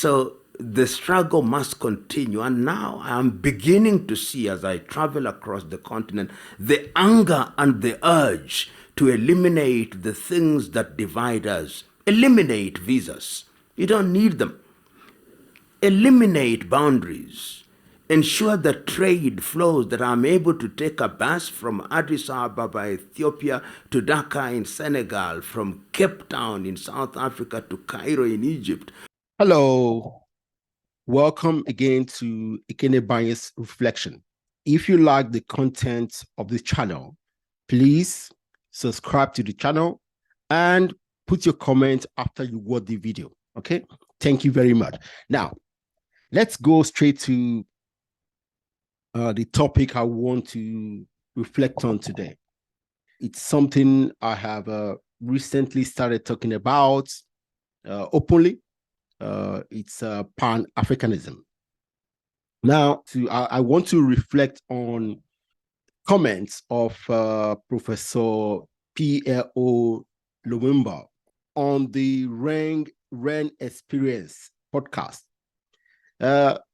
So the struggle must continue. And now I'm beginning to see, as I travel across the continent, the anger and the urge to eliminate the things that divide us. Eliminate visas. You don't need them. Eliminate boundaries. Ensure that trade flows, that I'm able to take a bus from Addis Ababa, Ethiopia, to Dhaka in Senegal, from Cape Town in South Africa to Cairo in Egypt. Hello, welcome again to Ikenebanye's Reflection. If you like the content of this channel, please subscribe to the channel and put your comment after you watch the video, okay? Thank you very much. Now, let's go straight to the topic I want to reflect on today. It's something I have recently started talking about openly. It's Pan-Africanism. Now, I want to reflect on comments of Professor PLO Lumumba on the REN Experience podcast.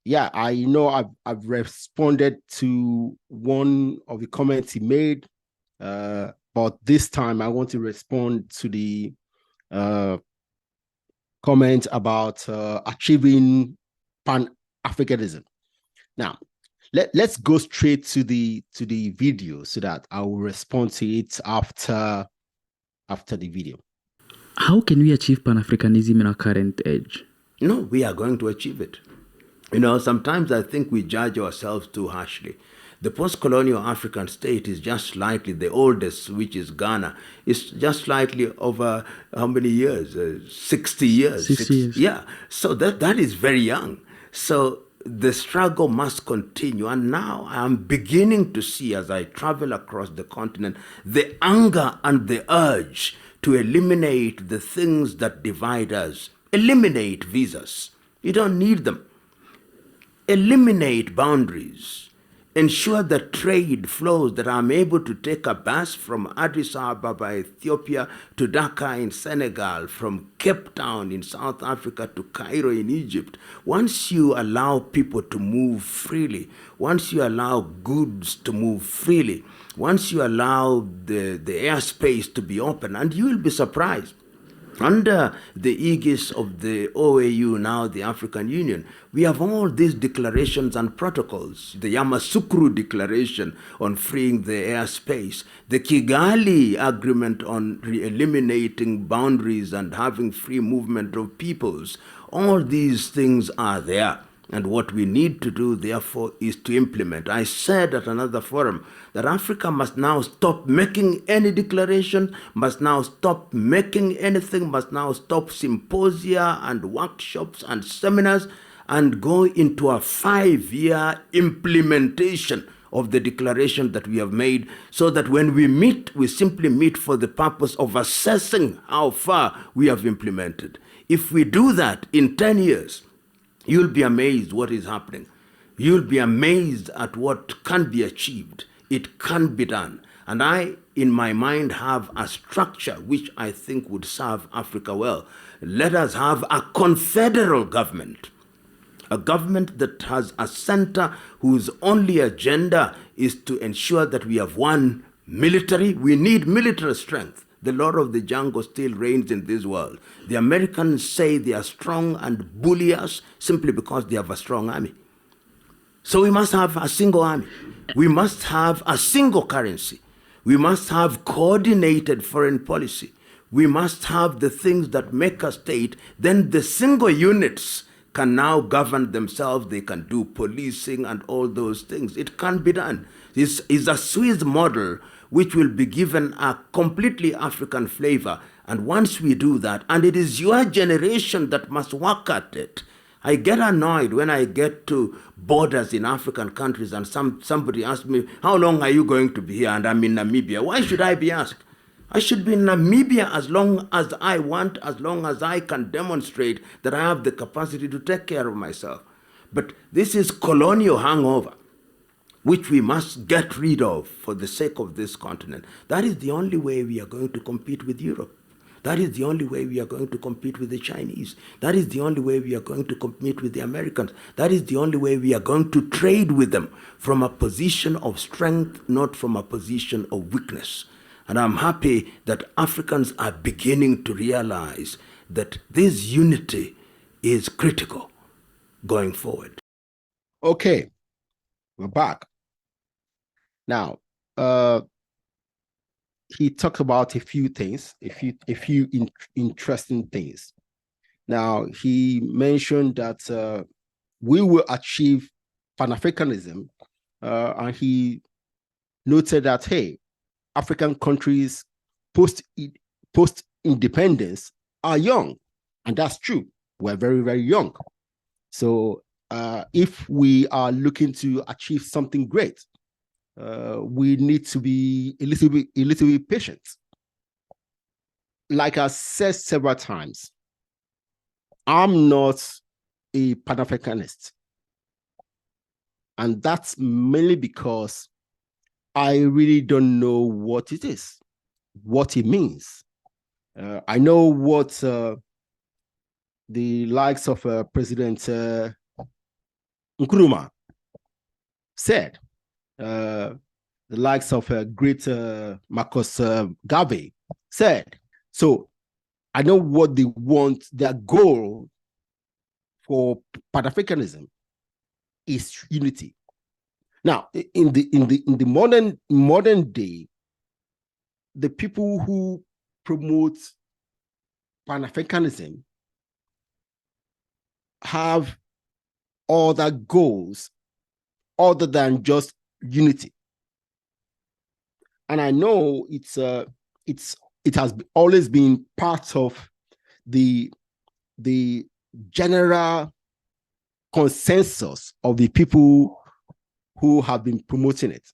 Yeah, I know I've responded to one of the comments he made, but this time I want to respond to the comment about achieving Pan-Africanism. Now, let's go straight to the video so that I will respond to it after the video. How can we achieve Pan-Africanism in our current age? No, we are going to achieve it. You know, sometimes I think we judge ourselves too harshly. The post-colonial African state is just slightly, the oldest, which is Ghana, is just slightly over how many years? 60 years. 60 years. Yeah, so that is very young. So the struggle must continue. And now I'm beginning to see, as I travel across the continent, the anger and the urge to eliminate the things that divide us. Eliminate visas. You don't need them. Eliminate boundaries. Ensure that trade flows, that I'm able to take a bus from Addis Ababa, Ethiopia, to Dhaka in Senegal, from Cape Town in South Africa to Cairo in Egypt. Once you allow people to move freely, once you allow goods to move freely, once you allow the airspace to be open, and you will be surprised. Under the aegis of the OAU, now the African Union, we have all these declarations and protocols. The Yamoussoukro Declaration on freeing the airspace, the Kigali Agreement on eliminating boundaries and having free movement of peoples. All these things are there. And what we need to do, therefore, is to implement. I said at another forum that Africa must now stop making any declaration, must now stop making anything, must now stop symposia and workshops and seminars and go into a 5-year implementation of the declaration that we have made, so that when we meet, we simply meet for the purpose of assessing how far we have implemented. If we do that in 10 years, you'll be amazed what is happening. You'll be amazed at what can be achieved. It can be done. And I, in my mind, have a structure which I think would serve Africa well. Let us have a confederal government, a government that has a center whose only agenda is to ensure that we have one military. We need military strength. The law of the jungle still reigns in this world. The Americans say they are strong and bully us simply because they have a strong army. So we must have a single army. We must have a single currency. We must have coordinated foreign policy. We must have the things that make a state. Then the single units can now govern themselves. They can do policing and all those things. It can be done. This is a Swiss model which will be given a completely African flavor. And once we do that, and it is your generation that must work at it. I get annoyed when I get to borders in African countries and somebody asks me, how long are you going to be here? And I'm in Namibia. Why should I be asked? I should be in Namibia as long as I want, as long as I can demonstrate that I have the capacity to take care of myself. But this is colonial hangover, which we must get rid of for the sake of this continent. That is the only way we are going to compete with Europe. That is the only way we are going to compete with the Chinese. That is the only way we are going to compete with the Americans. That is the only way we are going to trade with them, from a position of strength, not from a position of weakness. And I'm happy that Africans are beginning to realize that this unity is critical going forward. Okay, we're back. Now, he talked about a few things, a few interesting things. Now, he mentioned that we will achieve Pan-Africanism, and he noted that, hey, African countries post-independence are young, and that's true. We're very, very young. So if we are looking to achieve something great, we need to be a little bit patient. Like I said several times, I'm not a Pan-Africanist. And that's mainly because I really don't know what it is, what it means. I know what the likes of President Nkrumah said, the likes of great Marcus Garvey said. So I know what they want. Their goal for Pan-Africanism is unity. Now, in the modern day, the people who promote Pan-Africanism have other goals other than just unity. And I know it has always been part of the general consensus of the people who have been promoting it.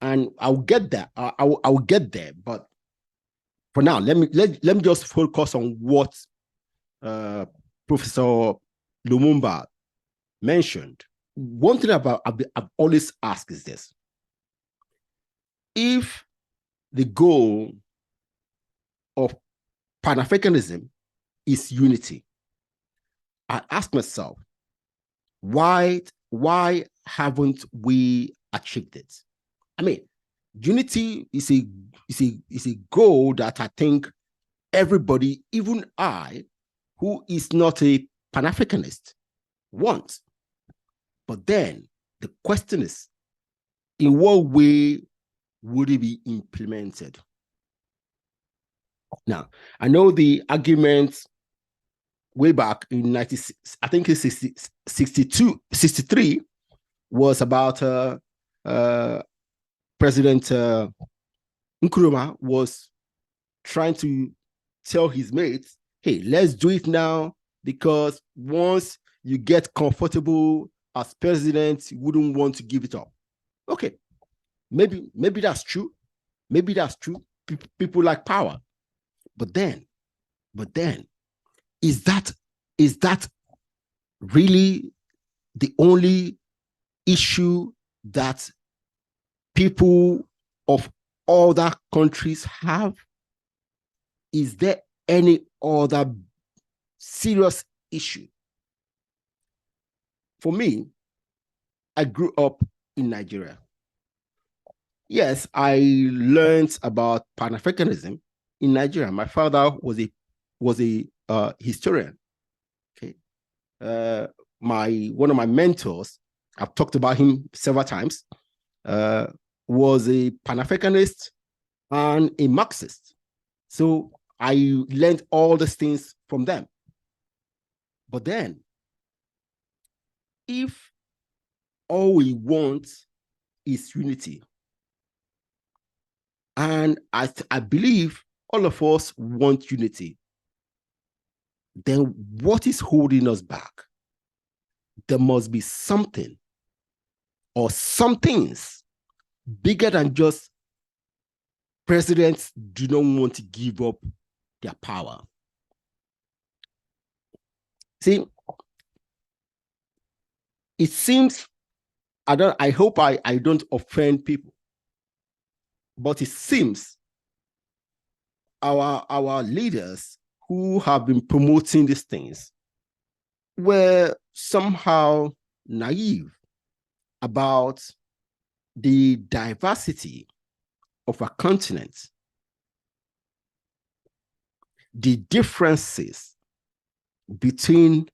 And I'll get there. I'll get there. But for now, let me just focus on what Professor Lumumba mentioned. One thing I've always asked is this: if the goal of Pan-Africanism is unity, I ask myself, why haven't we achieved it? I mean, unity is a goal that I think everybody, even I, who is not a Pan-Africanist, wants. But then the question is, in what way would it be implemented? Now, I know the argument way back in 96, I think it's 63 was about President Nkrumah was trying to tell his mates, hey, let's do it now, because once you get comfortable as president, you wouldn't want to give it up. Okay, maybe that's true. Maybe that's true. People like power. But then, is that really the only issue that people of other countries have? Is there any other serious issue? For me, I grew up in Nigeria. Yes, I learned about Pan-Africanism in Nigeria. My father was a historian. Okay, one of my mentors, I've talked about him several times, was a Pan-Africanist and a Marxist. So I learned all these things from them. But then, if all we want is unity, and I believe all of us want unity, then what is holding us back? There must be something or some things bigger than just presidents do not want to give up their power. See, it seems, I hope I don't offend people, but it seems our leaders who have been promoting these things were somehow naive about the diversity of a continent, the differences between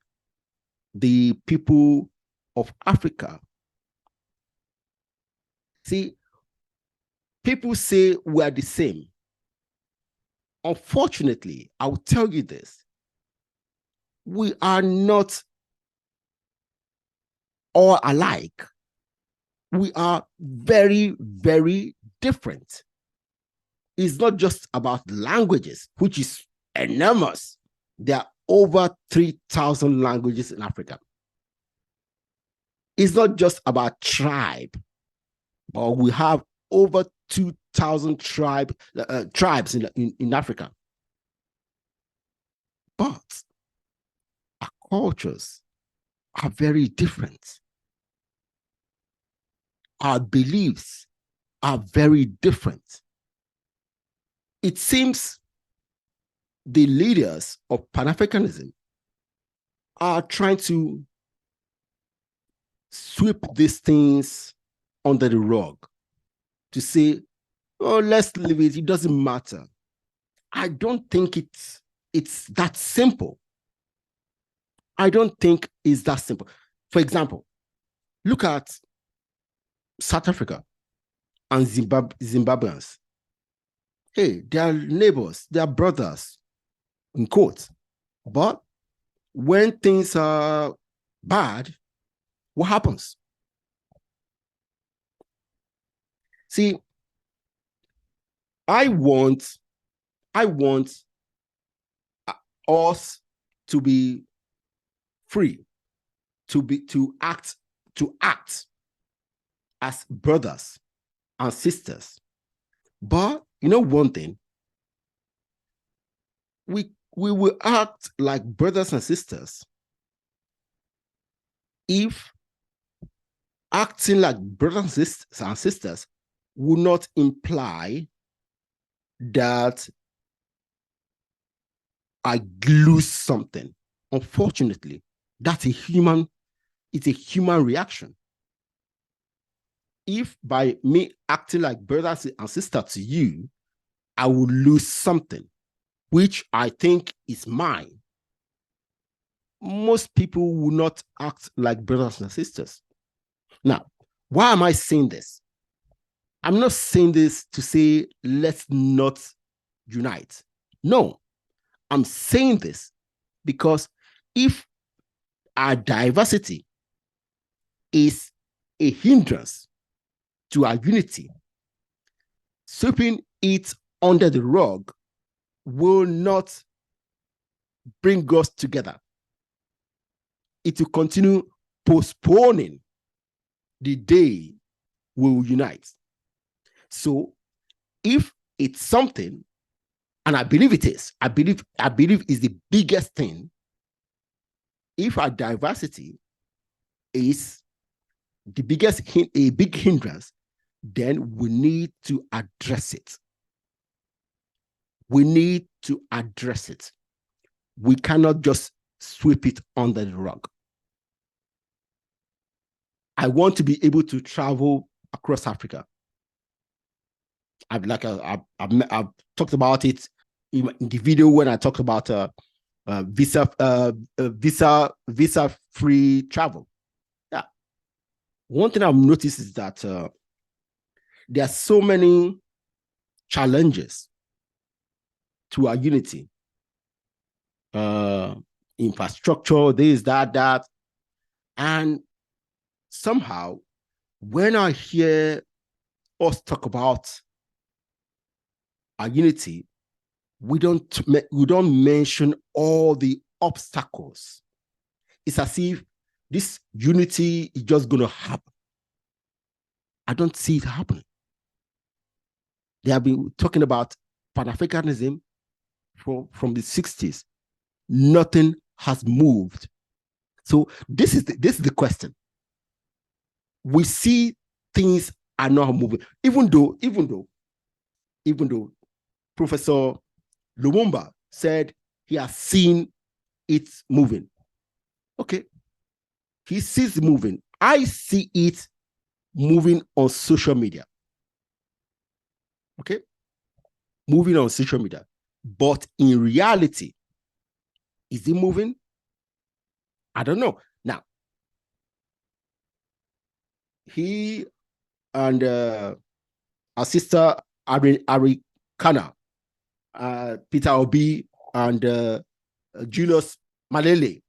the people of Africa. See, people say we are the same. Unfortunately, I will tell you this. We are not all alike. We are very, very different. It's not just about languages, which is enormous. There are over 3,000 languages in Africa. It's not just about tribe, but we have over 2,000 tribes in Africa. But our cultures are very different. Our beliefs are very different. It seems the leaders of Pan-Africanism are trying to sweep these things under the rug to say, oh, let's leave it, it doesn't matter. I don't think it's that simple. I don't think it's that simple. For example, look at South Africa and Zimbabweans. Hey, they are neighbors, they are brothers, in quotes. But when things are bad, what happens? See, I want us to be free, to act as brothers and sisters. But you know one thing, we will act like brothers and sisters if acting like brothers and sisters will not imply that I lose something. Unfortunately, it's a human reaction. If by me acting like brothers and sisters to you, I will lose something, which I think is mine, most people will not act like brothers and sisters. Now, why am I saying this? I'm not saying this to say, let's not unite. No, I'm saying this because if our diversity is a hindrance to our unity, sweeping it under the rug will not bring us together. It will continue postponing the day we will unite. So if it's something, and I believe it is, I believe is the biggest thing, if our diversity is the biggest, a big hindrance, then we need to address it. We need to address it. We cannot just sweep it under the rug. I want to be able to travel across Africa. I've talked about it in the video when I talked about visa-free travel. Yeah. One thing I've noticed is that there are so many challenges to our unity. Infrastructure, this, that. And somehow, when I hear us talk about our unity, we don't mention all the obstacles. It's as if this unity is just going to happen. I don't see it happening. They have been talking about Pan-Africanism from the 60s. Nothing has moved. So this is the question. We see things are not moving, even though Professor Lumumba said he has seen it moving. Okay. He sees it moving. I see it moving on social media. Okay. Moving on social media. But in reality, is it moving? I don't know. Now, he and our sister Ari Kana, Peter Obi, and Julius Malele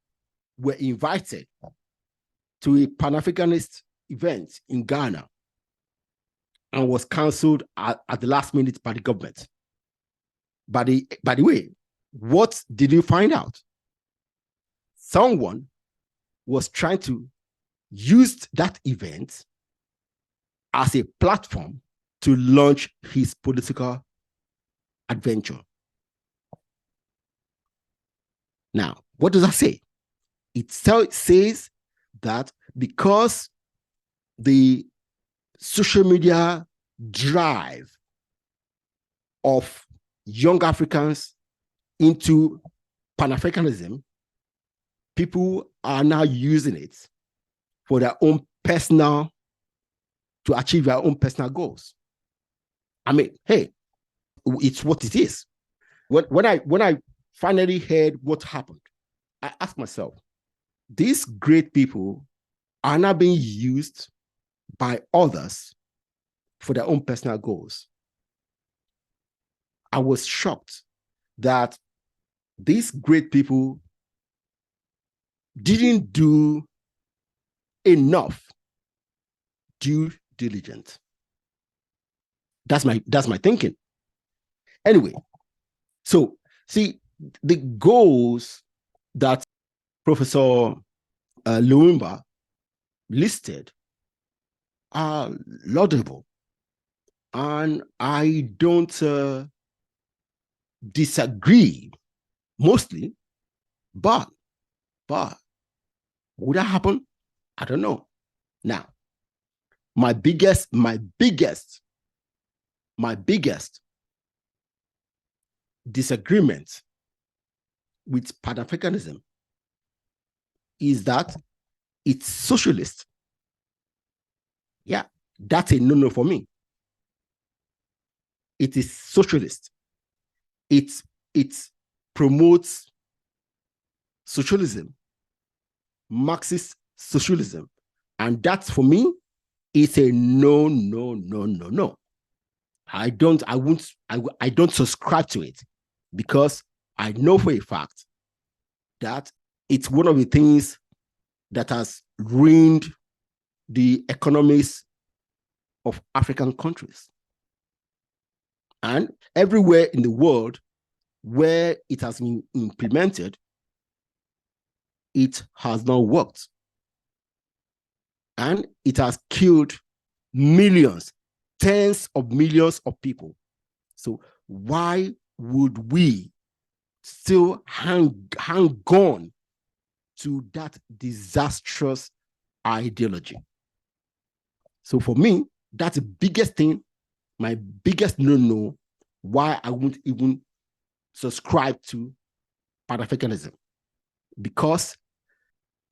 were invited to a Pan-Africanist event in Ghana and was cancelled at the last minute by the government. By the way, what did you find out? Someone was trying to use that event as a platform to launch his political adventure. Now, what does that say? It says that because the social media drive of young Africans into Pan-Africanism, people are now using it for their own personal, to achieve their own personal goals. I mean, hey, it's what it is. When I finally heard what happened, I asked myself, these great people are now being used by others for their own personal goals. I was shocked that these great people didn't do enough due diligence. That's my thinking. Anyway, so see, the goals that Professor Lumumba listed are laudable, and I don't disagree mostly, but would that happen? I don't know. Now, my biggest disagreement with Pan-Africanism is that it's socialist. Yeah, that's a no-no for me. It is socialist. It promotes socialism, Marxist socialism, and that for me is a no. I don't subscribe to it, because I know for a fact that it's one of the things that has ruined the economies of African countries. And everywhere in the world where it has been implemented, it has not worked. And it has killed millions, tens of millions of people. So why would we still hang on to that disastrous ideology? So for me, that's the biggest thing, my biggest no-no, why I won't even subscribe to Pan-Africanism, because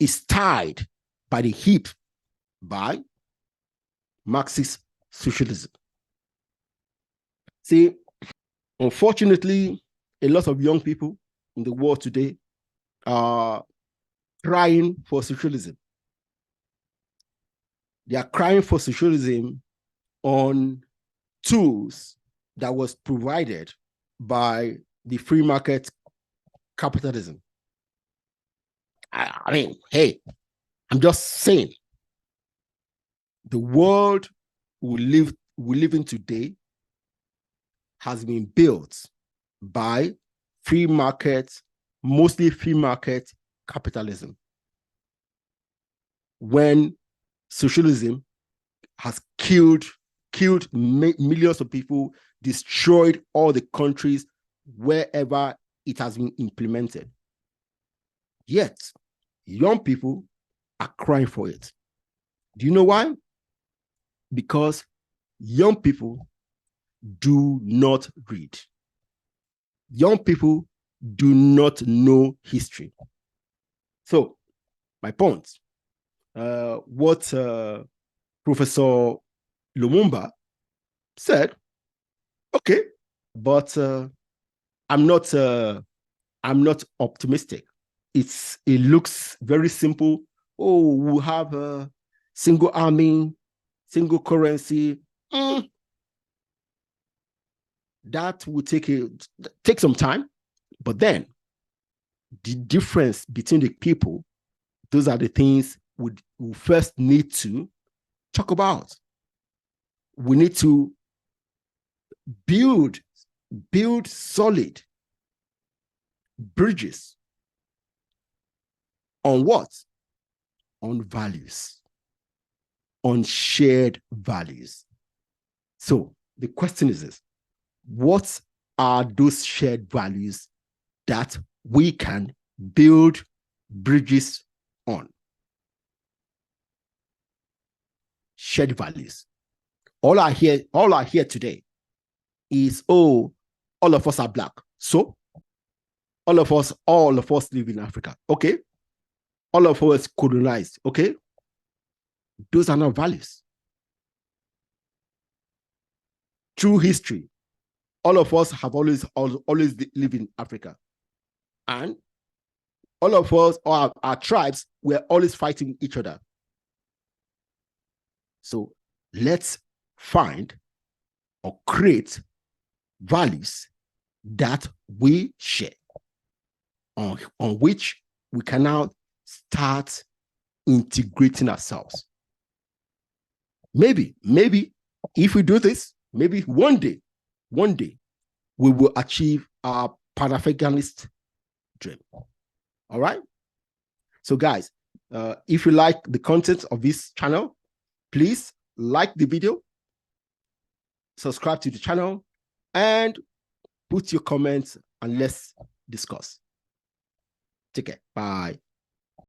it's tied by the hip by Marxist socialism. See, unfortunately, a lot of young people in the world today are crying for socialism. They are crying for socialism on tools that was provided by the free market capitalism. I mean, hey, I'm just saying, the world we live in today has been built by free market, mostly free market capitalism. When socialism has killed millions of people, destroyed all the countries wherever it has been implemented. Yet, young people are crying for it. Do you know why? Because young people do not read. young people do not know history. So, my point, what Professor Lumumba said, okay, but I'm not optimistic. It looks very simple. Oh, we'll have a single army, single currency. That will take some time, but then the difference between the people, those are the things we first need to talk about. We need to build solid bridges on what? On values, on shared values. So the question is this: what are those shared values that we can build bridges on? Shared values. All I hear today is, oh, all of us are Black. So all of us live in Africa. Okay. All of us colonized. Okay. Those are not values. Through history, all of us have always lived in Africa. And all of us, or our tribes, were always fighting each other. So let's find or create values that we share, on which we can now start integrating ourselves. Maybe if we do this, maybe one day, we will achieve our Pan-Africanist dream. All right? So guys, if you like the content of this channel, please like the video, subscribe to the channel, and put your comments and let's discuss. Take care. Bye.